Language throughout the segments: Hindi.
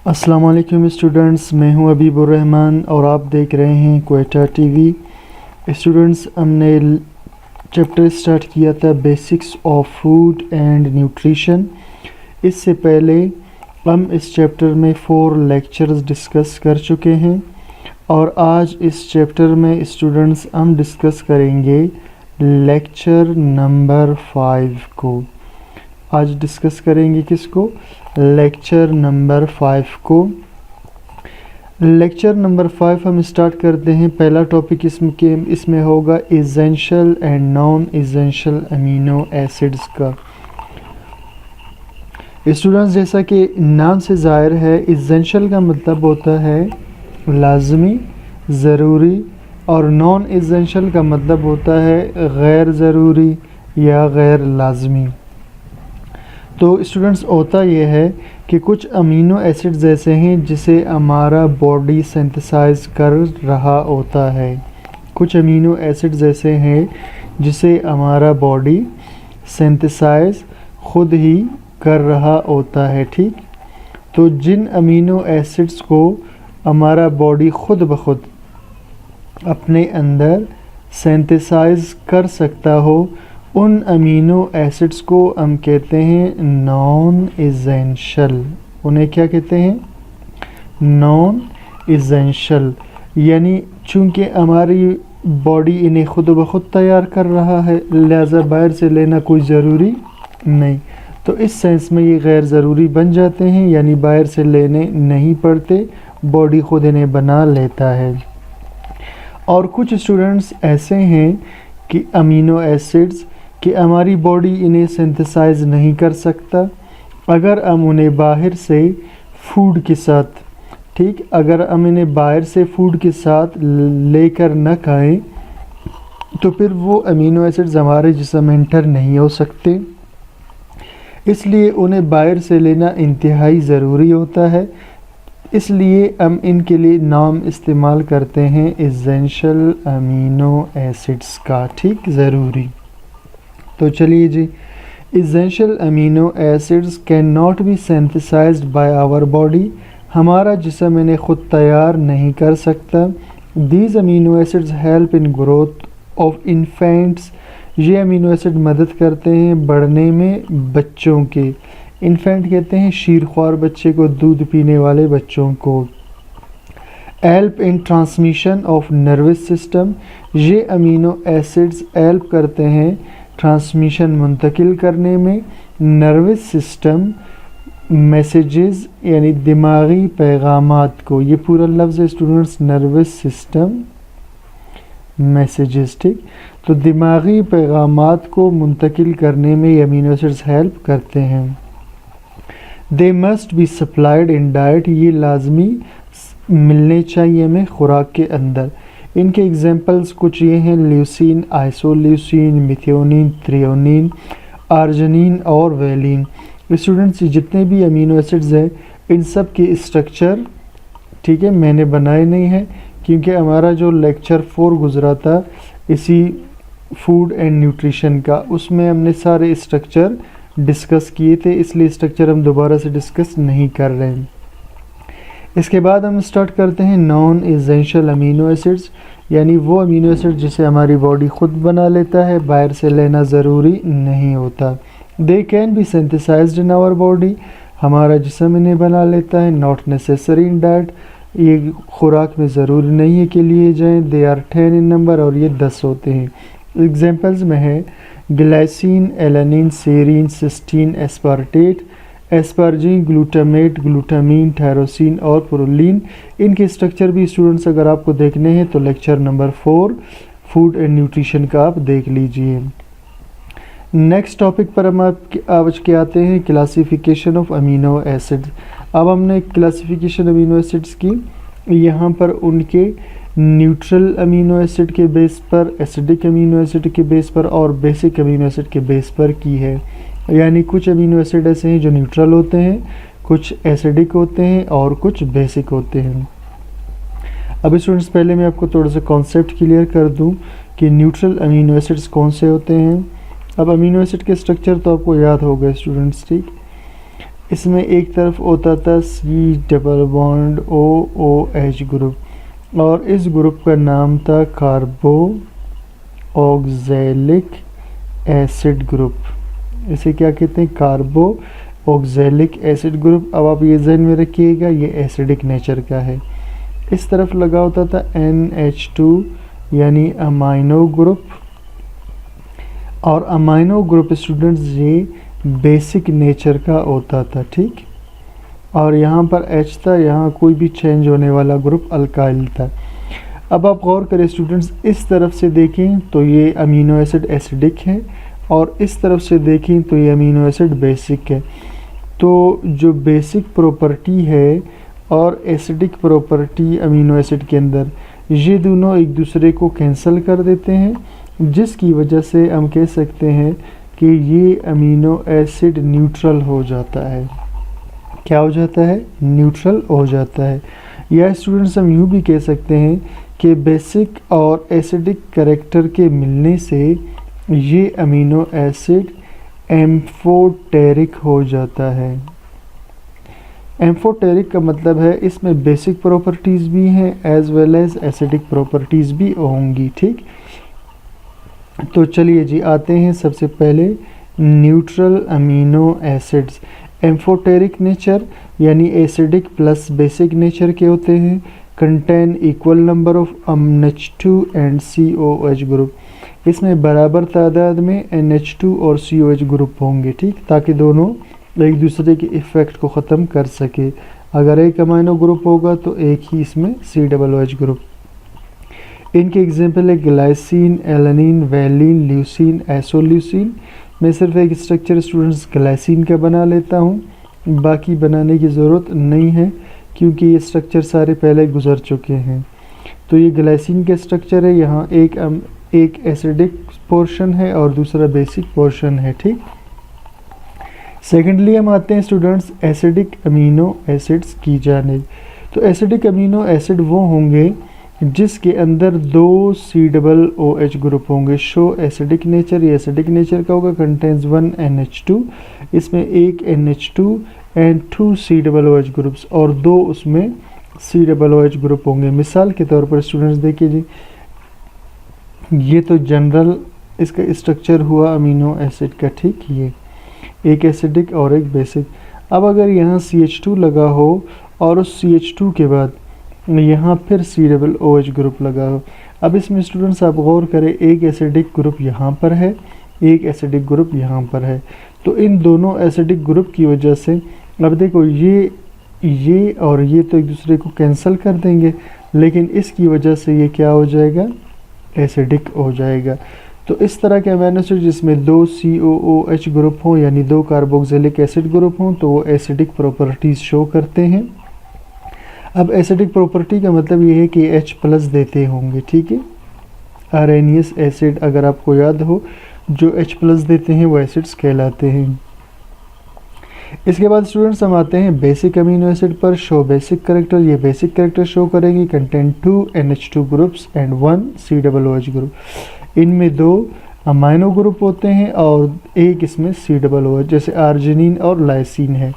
अस्सलाम वालेकुम स्टूडेंट्स, मैं हूं हबीबुर रहमान और आप देख रहे हैं क्वेटा टीवी। स्टूडेंट्स, हमने चैप्टर स्टार्ट किया था basics of food and nutrition. इससे पहले हम इस चैप्टर में 4 लेक्चर्स डिस्कस कर चुके हैं और आज इस चैप्टर में स्टूडेंट्स हम डिस्कस करेंगे लेक्चर नंबर 5 को। आज डिस्कस करेंगे किसको? लेक्चर नंबर 5 को। लेक्चर नंबर 5 हम स्टार्ट करते हैं। पहला टॉपिक इसमें होगा essential and non essential amino acids का। स्टूडेंट्स, जैसा कि नाम से ज़ाहिर है, एसेंशियल का मतलब होता है लाजमी, ज़रूरी, और नॉन एसेंशियल का मतलब होता है गैर ज़रूरी या गैर लाजमी। तो स्टूडेंट्स, होता यह है कि कुछ अमीनो एसिड्स ऐसे हैं जिसे हमारा बॉडी सिंथेसाइज कर रहा होता है। कुछ अमीनो एसिड्स ऐसे हैं जिसे हमारा बॉडी सिंथेसाइज खुद ही कर रहा होता है। ठीक, तो जिन अमीनो एसिड्स को हमारा बॉडी खुद ब खुद अपने अंदर सिंथेसाइज कर सकता हो, उन अमीनो एसिड्स को हम कहते हैं नॉन एसेंशियल। उन्हें क्या कहते हैं? Non essential. यानी चूँकि हमारी बॉडी इन्हें खुद ब खुद तैयार कर रहा है, लिहाजा बाहर से लेना कोई ज़रूरी नहीं। तो इस सेंस में ये गैर ज़रूरी बन जाते हैं, यानी बाहर से लेने नहीं पड़ते, बॉडी खुद इन्हें बना लेता है। और कुछ स्टूडेंट्स ऐसे हैं कि अमीनो एसिड्स कि हमारी बॉडी इन्हें सिंथेसाइज नहीं कर सकता। अगर हम उन्हें बाहर से फूड के साथ, ठीक, अगर हम इन्हें बाहर से फूड के साथ लेकर न खाएं तो फिर वो अमीनो एसिड्स हमारे जिस्म में एंटर नहीं हो सकते। इसलिए उन्हें बाहर से लेना इंतहाई ज़रूरी होता है। इसलिए हम इनके लिए नाम इस्तेमाल करते हैं एसेंशियल अमीनो एसिड्स का। ठीक, ज़रूरी। तो चलिए जी, essential amino acids can not be synthesized by our body. हमारा जिस्म इन्हें खुद तैयार नहीं कर सकता। These amino acids help in growth of infants. ये अमीनो एसिड मदद करते हैं बढ़ने में बच्चों के। इन्फेंट कहते हैं शीरख्वार बच्चे को, दूध पीने वाले बच्चों को। Help in transmission of nervous system. ये अमीनो एसिड्स हेल्प करते हैं ट्रांसमिशन मुंतकिल करने में। नर्वस सिस्टम मैसेजेस यानी दिमागी पैगामात को, ये पूरा लफ्ज़ है स्टूडेंट्स, नर्वस सिस्टम मैसेजेस। ठीक, तो दिमागी पैगामात को मुंतकिल करने में ये अमीनो एसिड्स हेल्प करते हैं। They must be supplied in diet. ये लाजमी मिलने चाहिए हमें खुराक के अंदर। इनके एग्जांपल्स कुछ ये हैं: leucine, isoleucine, methionine, threonine, arginine और वेलिन। स्टूडेंट्स, जितने भी अमीनो एसिड्स हैं इन सब के स्ट्रक्चर, ठीक है, मैंने बनाए नहीं हैं क्योंकि हमारा जो लेक्चर 4 गुजरा था इसी फूड एंड न्यूट्रिशन का, उसमें हमने सारे स्ट्रक्चर डिस्कस किए थे, इसलिए स्ट्रक्चर हम दोबारा से डिस्कस नहीं कर रहे हैं। इसके बाद हम स्टार्ट करते हैं नॉन एसेंशियल अमीनो एसिड्स, यानी वो अमीनो एसिड जिसे हमारी बॉडी खुद बना लेता है, बाहर से लेना ज़रूरी नहीं होता। They can be synthesised in our body. हमारा जिस्म इन्हें बना लेता है। Not necessary in diet. ये खुराक में ज़रूरी नहीं है कि लिए जाएँ। दे आर 10 इन नंबर और ये 10 होते हैं। एग्जाम्पल्स में है glycine, alanine, serine, cysteine, aspartate, asparagine, glutamate, glutamine, tyrosine और प्रोलीन। इनके स्ट्रक्चर भी स्टूडेंट्स अगर आपको देखने हैं तो lecture number 4 food and nutrition का आप देख लीजिए। नेक्स्ट टॉपिक पर हम आज के आते हैं क्लासिफिकेशन ऑफ अमीनो एसिड्स। अब हमने क्लासिफिकेशन अमीनो एसिड्स की, यहाँ पर उनके न्यूट्रल अमीनो एसिड के बेस पर, एसिडिक अमीनो एसिड के बेस पर और बेसिक अमीनो एसिड के बेस पर की है। यानी कुछ अमीनो एसिड ऐसे हैं जो न्यूट्रल होते हैं, कुछ एसिडिक होते हैं और कुछ बेसिक होते हैं। अब स्टूडेंट्स, पहले मैं आपको थोड़ा सा कॉन्सेप्ट क्लियर कर दूं कि न्यूट्रल अमीनो एसिड्स कौन से होते हैं। अब अमीनो एसिड के स्ट्रक्चर तो आपको याद होगा स्टूडेंट्स, ठीक। इसमें एक तरफ होता था C double bond O O H group और इस ग्रुप का नाम था कार्बो ऑक्जेलिक एसिड ग्रुप। इसे क्या कहते हैं? कार्बो ऑक्जेलिक एसिड ग्रुप। अब आप ये ध्यान में रखिएगा, ये एसिडिक नेचर का है। इस तरफ लगा होता था NH2 यानी अमाइनो ग्रुप, और अमाइनो ग्रुप स्टूडेंट्स ये बेसिक नेचर का होता था, ठीक। और यहाँ पर H था, यहाँ कोई भी चेंज होने वाला ग्रुप अल्काइल था। अब आप गौर करें स्टूडेंट्स, इस तरफ से देखें तो ये अमीनो एसिड एसिडिक है और इस तरफ से देखें तो ये अमीनो एसिड बेसिक है। तो जो बेसिक प्रॉपर्टी है और एसिडिक प्रॉपर्टी अमीनो एसिड के अंदर, ये दोनों एक दूसरे को कैंसिल कर देते हैं, जिसकी वजह से हम कह सकते हैं कि ये अमीनो एसिड न्यूट्रल हो जाता है। क्या हो जाता है? न्यूट्रल हो जाता है। या स्टूडेंट्स हम यूँ भी कह सकते हैं कि बेसिक और एसिडिक कैरेक्टर के मिलने से ये अमीनो एसिड एम्फोटेरिक हो जाता है। एम्फोटेरिक का मतलब है इसमें बेसिक प्रॉपर्टीज़ भी हैं as well as acidic properties भी होंगी, ठीक। तो चलिए जी आते हैं सबसे पहले neutral amino acids. Amphoteric nature यानी एसिडिक प्लस बेसिक नेचर के होते हैं, contain equal number of NH2 and COH group. इसमें बराबर तादाद में NH2 और COH ग्रुप होंगे, ठीक, ताकि दोनों एक दूसरे के इफ़ेक्ट को ख़त्म कर सके। अगर एक अमाइनो ग्रुप होगा तो एक ही इसमें COOH ग्रुप। इनके एग्जाम्पल है ग्लाइसिन, एलानिन, वैलिन, ल्यूसिन, एसोल्यूसिन। मैं सिर्फ एक स्ट्रक्चर स्टूडेंट्स ग्लाइसिन का बना लेता हूँ, बाकी बनाने की ज़रूरत नहीं है क्योंकि ये स्ट्रक्चर सारे पहले गुजर चुके हैं। तो ये ग्लाइसिन का स्ट्रक्चर है, यहाँ एक एसिडिक पोर्शन है और दूसरा बेसिक पोर्शन है, ठीक। सेकेंडली हम आते हैं स्टूडेंट्स एसिडिक अमीनो एसिड्स की जानिब। तो एसिडिक अमीनो एसिड वो होंगे जिसके अंदर 2 COOH ग्रुप होंगे। शो एसिडिक नेचर, ये एसिडिक नेचर का होगा, कंटेन्स 1 NH2, इसमें एक NH2 एंड 2 COOH ग्रुप्स और 2 उसमें COOH ग्रुप होंगे। मिसाल के तौर पर स्टूडेंट्स देखिए जी, ये तो जनरल इसका स्ट्रक्चर हुआ अमीनो एसिड का, ठीक, ये एक एसिडिक और एक बेसिक। अब अगर यहाँ CH2 लगा हो और उस CH2 के बाद यहाँ फिर COOH ग्रुप लगा हो, अब इसमें स्टूडेंट्स आप गौर करें, एक एसिडिक ग्रुप यहाँ पर है, एक एसिडिक ग्रुप यहाँ पर है। तो इन दोनों एसिडिक ग्रुप की वजह से अब देखो ये और ये तो एक दूसरे को कैंसिल कर देंगे, लेकिन इसकी वजह से ये क्या हो जाएगा? एसिडिक हो जाएगा। तो इस तरह के अमीनो एसिड जिसमें 2 COOH ग्रुप हों यानी 2 कार्बोक्सिलिक एसिड ग्रुप हों तो वो एसिडिक प्रॉपर्टीज़ शो करते हैं। अब एसिडिक प्रॉपर्टी का मतलब ये है कि H+ देते होंगे, ठीक है। अरेनियस एसिड अगर आपको याद हो, जो H+ देते हैं वो एसिड्स कहलाते हैं। इसके बाद स्टूडेंट्स हम आते हैं बेसिक अमीनो एसिड पर। शो बेसिक कैरेक्टर, ये बेसिक कैरेक्टर शो करेंगे, content 2 NH2 groups and 1 COOH group. इनमें 2 अमाइनो ग्रुप होते हैं और एक इसमें COOH, जैसे आर्जिनिन और लाइसिन है।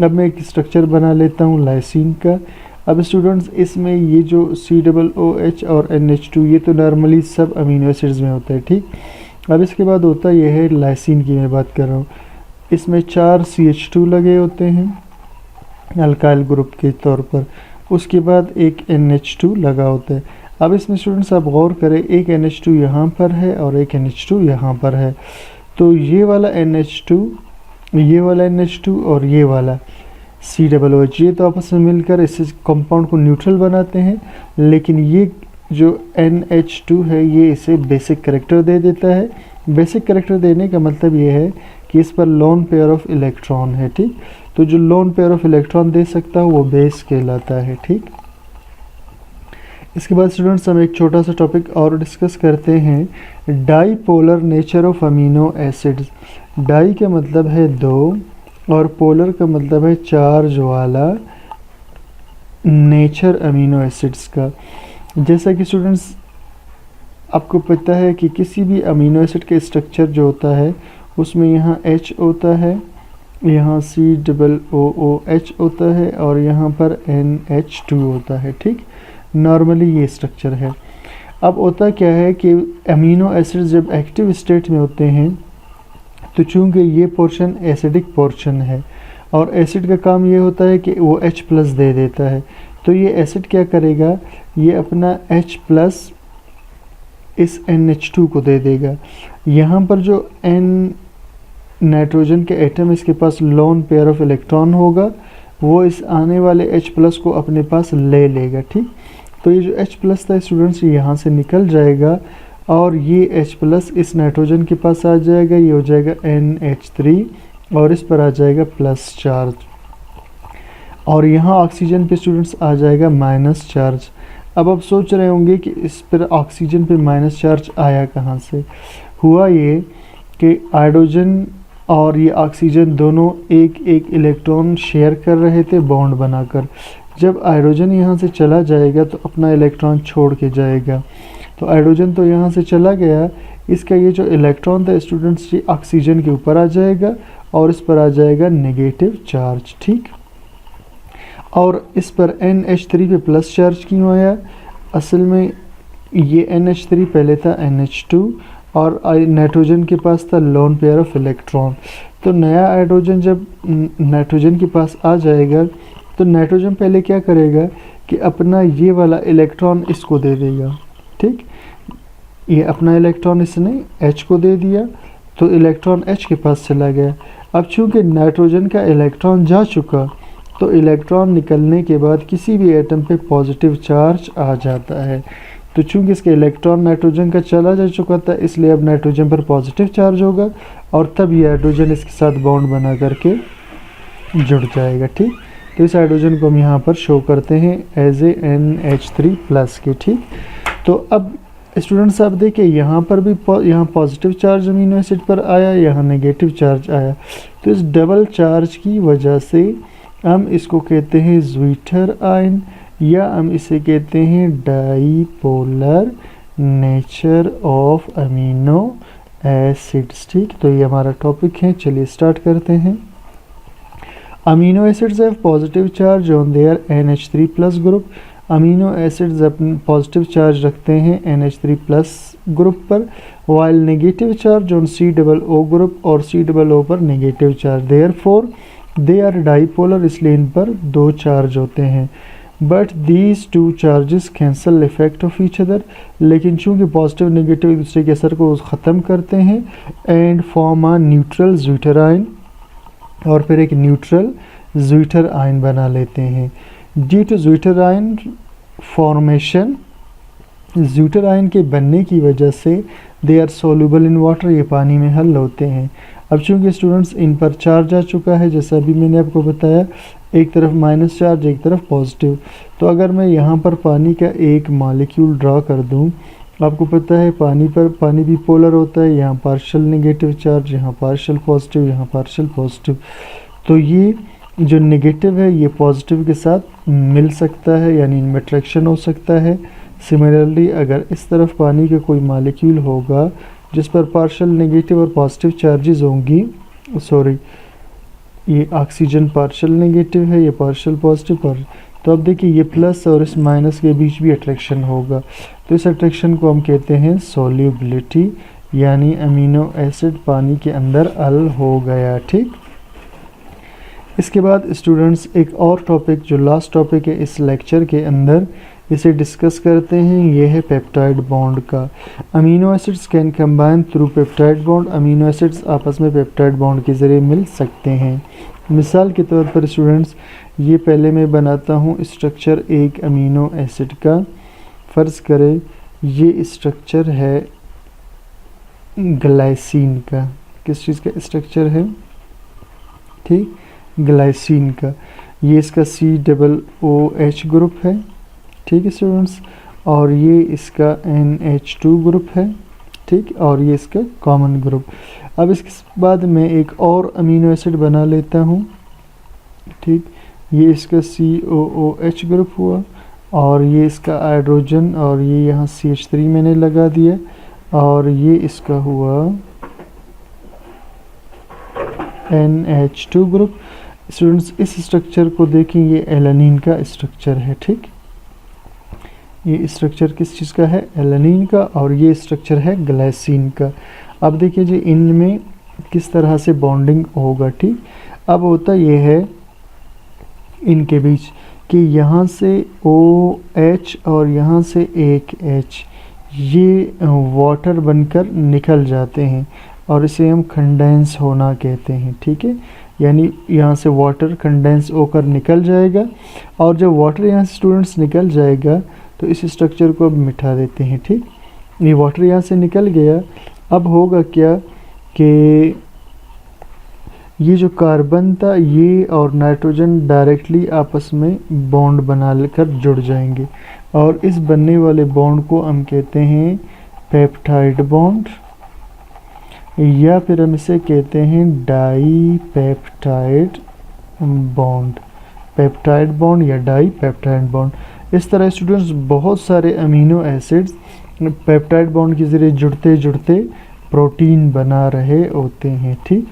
अब मैं एक स्ट्रक्चर बना लेता हूँ लाइसिन का। अब स्टूडेंट्स इसमें ये जो COOH और NH2 ये तो नॉर्मली सब अमीनो एसिड्स में होता है, ठीक। अब इसके बाद होता ये है लाइसिन की मैं बात कर रहा हूँ, इसमें 4 CH2 लगे होते हैं अल्काइल ग्रुप के तौर पर, उसके बाद एक NH2 लगा होता है। अब इसमें स्टूडेंट्स आप गौर करें, एक NH2 यहाँ पर है और एक NH2 यहाँ पर है। तो ये वाला NH2, ये वाला NH2 और ये वाला COOH, ये तो आपस में मिलकर इस कंपाउंड को न्यूट्रल बनाते हैं, लेकिन ये जो NH2 है ये इसे बेसिक कैरेक्टर दे देता है। बेसिक कैरेक्टर देने का मतलब ये है कि इस पर लोन पेयर ऑफ इलेक्ट्रॉन है, ठीक। तो जो लोन पेयर ऑफ इलेक्ट्रॉन दे सकता है वो बेस कहलाता है, ठीक। इसके बाद स्टूडेंट्स हम एक छोटा सा टॉपिक और डिस्कस करते हैं, dipolar nature of amino acids. Di का मतलब है 2 और पोलर का मतलब है चार्ज वाला नेचर अमीनो एसिड्स का। जैसा कि स्टूडेंट्स आपको पता है कि किसी भी अमीनो एसिड का स्ट्रक्चर जो होता है उसमें यहाँ H होता है यहाँ COOH होता है और यहाँ पर NH2 होता है। ठीक, नॉर्मली ये स्ट्रक्चर है। अब होता क्या है कि अमीनो एसिड्स जब एक्टिव स्टेट में होते हैं तो चूंकि ये पोर्शन एसिडिक पोर्शन है और एसिड का काम ये होता है कि वो H+ दे देता है, तो ये एसिड क्या करेगा, ये अपना H+ इस NH2 को दे देगा। यहाँ पर जो नाइट्रोजन के एटम इसके पास लोन पेयर ऑफ इलेक्ट्रॉन होगा, वो इस आने वाले H+ को अपने पास ले लेगा। ठीक, तो ये जो H+ था स्टूडेंट्स यहाँ से निकल जाएगा और ये H+ इस नाइट्रोजन के पास आ जाएगा, ये हो जाएगा NH3 और इस पर आ जाएगा प्लस चार्ज और यहाँ ऑक्सीजन पे स्टूडेंट्स आ जाएगा माइनस चार्ज। अब आप सोच रहे होंगे कि इस पर ऑक्सीजन पे माइनस चार्ज आया कहाँ से। हुआ ये कि हाइड्रोजन और ये ऑक्सीजन दोनों एक एक इलेक्ट्रॉन शेयर कर रहे थे बॉन्ड बनाकर। जब हाइड्रोजन यहाँ से चला जाएगा तो अपना इलेक्ट्रॉन छोड़ के जाएगा, तो हाइड्रोजन तो यहाँ से चला गया, इसका ये जो इलेक्ट्रॉन था स्टूडेंट्स ये ऑक्सीजन के ऊपर आ जाएगा और इस पर आ जाएगा नेगेटिव चार्ज। ठीक, और इस पर NH3 पे प्लस चार्ज क्यों आया, असल में ये NH3 पहले था NH2 और नाइट्रोजन के पास था लोन पेयर ऑफ इलेक्ट्रॉन। तो नया हाइड्रोजन जब नाइट्रोजन के पास आ जाएगा तो नाइट्रोजन पहले क्या करेगा कि अपना ये वाला इलेक्ट्रॉन इसको दे देगा। ठीक, ये अपना इलेक्ट्रॉन इसने H को दे दिया तो इलेक्ट्रॉन H के पास चला गया। अब चूंकि नाइट्रोजन का इलेक्ट्रॉन जा चुका तो इलेक्ट्रॉन निकलने के बाद किसी भी एटम पे पॉजिटिव चार्ज आ जाता है। तो चूंकि इसका इलेक्ट्रॉन नाइट्रोजन का चला जा चुका था इसलिए अब नाइट्रोजन पर पॉजिटिव चार्ज होगा और तब ये हाइड्रोजन इसके साथ बॉन्ड बना करके जुड़ जाएगा। ठीक, तो इस हाइड्रोजन को हम यहाँ पर शो करते हैं एज ए NH3+ के। ठीक, तो अब स्टूडेंट्स आप देखिए यहाँ पर भी यहाँ पॉजिटिव चार्ज अमीनो एसिड पर आया, यहाँ नेगेटिव चार्ज आया, तो इस डबल चार्ज की वजह से हम इसको कहते हैं ज़्विटर आयन या हम इसे कहते हैं dipolar nature of amino acids. ठीक, तो ये हमारा टॉपिक है, चलिए स्टार्ट करते हैं। Amino acids have positive charge on their NH3+ group. Amino acids अपने पॉजिटिव चार्ज रखते हैं NH3+ ग्रुप पर, while negative charge on COO group और COO पर negative charge. Therefore they are dipolar, इसलिए इन पर दो चार्ज होते हैं। But these two charges cancel effect of each other, लेकिन चूंकि पॉजिटिव नेगेटिव एक दूसरे के असर को ख़त्म करते हैं and form a neutral zwitterion, और फिर एक न्यूट्रल ज़्विटर आयन बना लेते हैं। Due to zwitterion formation, zwitterion के बनने की वजह से they are soluble in water, ये पानी में हल होते हैं। अब चूंकि स्टूडेंट्स इन पर चार्ज आ चुका है, जैसा अभी मैंने आपको बताया, एक तरफ माइनस चार्ज एक तरफ पॉजिटिव, तो अगर मैं यहाँ पर पानी का एक मॉलिक्यूल ड्रा कर दूँ, आपको पता है पानी भी पोलर होता है, यहाँ पार्शियल नेगेटिव चार्ज, यहाँ पार्शियल पॉजिटिव, यहाँ पार्शियल पॉजिटिव, तो ये जो नेगेटिव है ये पॉजिटिव के साथ मिल सकता है, यानी इनमें अट्रैक्शन हो सकता है। सिमिलरली अगर इस तरफ पानी का कोई मॉलिक्यूल होगा जिस पर पार्शियल नेगेटिव और पॉजिटिव चार्जेस होंगी, सॉरी ये ऑक्सीजन पार्शियल नेगेटिव है, ये पार्शियल पॉजिटिव पर, तो अब देखिए ये प्लस और इस माइनस के बीच भी अट्रैक्शन होगा, तो इस अट्रैक्शन को हम कहते हैं सोल्यूबिलिटी, यानी अमीनो एसिड पानी के अंदर हल हो गया। ठीक, इसके बाद स्टूडेंट्स एक और टॉपिक जो लास्ट टॉपिक है इस लेक्चर के अंदर, इसे डिस्कस करते हैं, ये है पेप्टाइड बॉन्ड का। Amino acids can combine through peptide bond, amino acids आपस में पेप्टाइड बॉन्ड के ज़रिए मिल सकते हैं। मिसाल के तौर पर स्टूडेंट्स ये पहले मैं बनाता हूँ स्ट्रक्चर एक अमीनो एसिड का, फ़र्ज़ करें ये स्ट्रक्चर है ग्लाइसिन का, किस चीज़ का स्ट्रक्चर है, ठीक, ग्लाइसिन का, ये इसका COOH ग्रुप है, ठीक है स्टूडेंट्स, और ये इसका NH2 ग्रुप है, ठीक, और ये इसका कॉमन ग्रुप। अब इसके बाद मैं एक और अमीनो एसिड बना लेता हूँ, ठीक, ये इसका COOH ग्रुप हुआ और ये इसका हाइड्रोजन और ये यहाँ CH3 मैंने लगा दिया और ये इसका हुआ NH2 ग्रुप। स्टूडेंट्स इस स्ट्रक्चर को देखें, ये एलानिन का स्ट्रक्चर है। ठीक, ये स्ट्रक्चर किस चीज़ का है? एलानिन का। और ये स्ट्रक्चर है ग्लाइसिन का। अब देखिए जी इनमें किस तरह से बॉन्डिंग होगा। ठीक, अब होता ये है इनके बीच कि यहाँ से OH और यहाँ से एक H, ये वाटर बनकर निकल जाते हैं और इसे हम कंडेंस होना कहते हैं। ठीक है, यानी यहाँ से वाटर कंडेंस होकर निकल जाएगा और जब वाटर यहाँ से स्टूडेंट्स निकल जाएगा तो इस स्ट्रक्चर को अब मिटा देते हैं। ठीक, ये वाटर यहाँ से निकल गया। अब होगा क्या कि ये जो कार्बन था ये और नाइट्रोजन डायरेक्टली आपस में बॉन्ड बना लेकर जुड़ जाएंगे और इस बनने वाले बॉन्ड को हम कहते हैं पेप्टाइड बॉन्ड, या फिर हम इसे कहते हैं dipeptide bond, peptide bond या डाई पेप्टाइड बॉन्ड। इस तरह स्टूडेंट्स बहुत सारे अमीनो एसिड्स पेप्टाइड बॉन्ड के ज़रिए जुड़ते जुड़ते प्रोटीन बना रहे होते हैं। ठीक,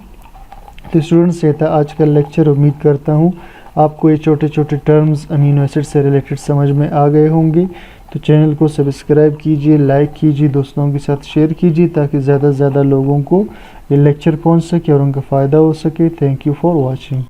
तो स्टूडेंट्स ये था आज का लेक्चर। उम्मीद करता हूँ आपको ये छोटे छोटे टर्म्स अमीनो एसिड से रिलेटेड समझ में आ गए होंगे। तो चैनल को सब्सक्राइब कीजिए, लाइक कीजिए, दोस्तों के साथ शेयर कीजिए ताकि ज़्यादा से ज़्यादा लोगों को ये लेक्चर पहुँच सके और उनका फ़ायदा हो सके। Thank you for watching.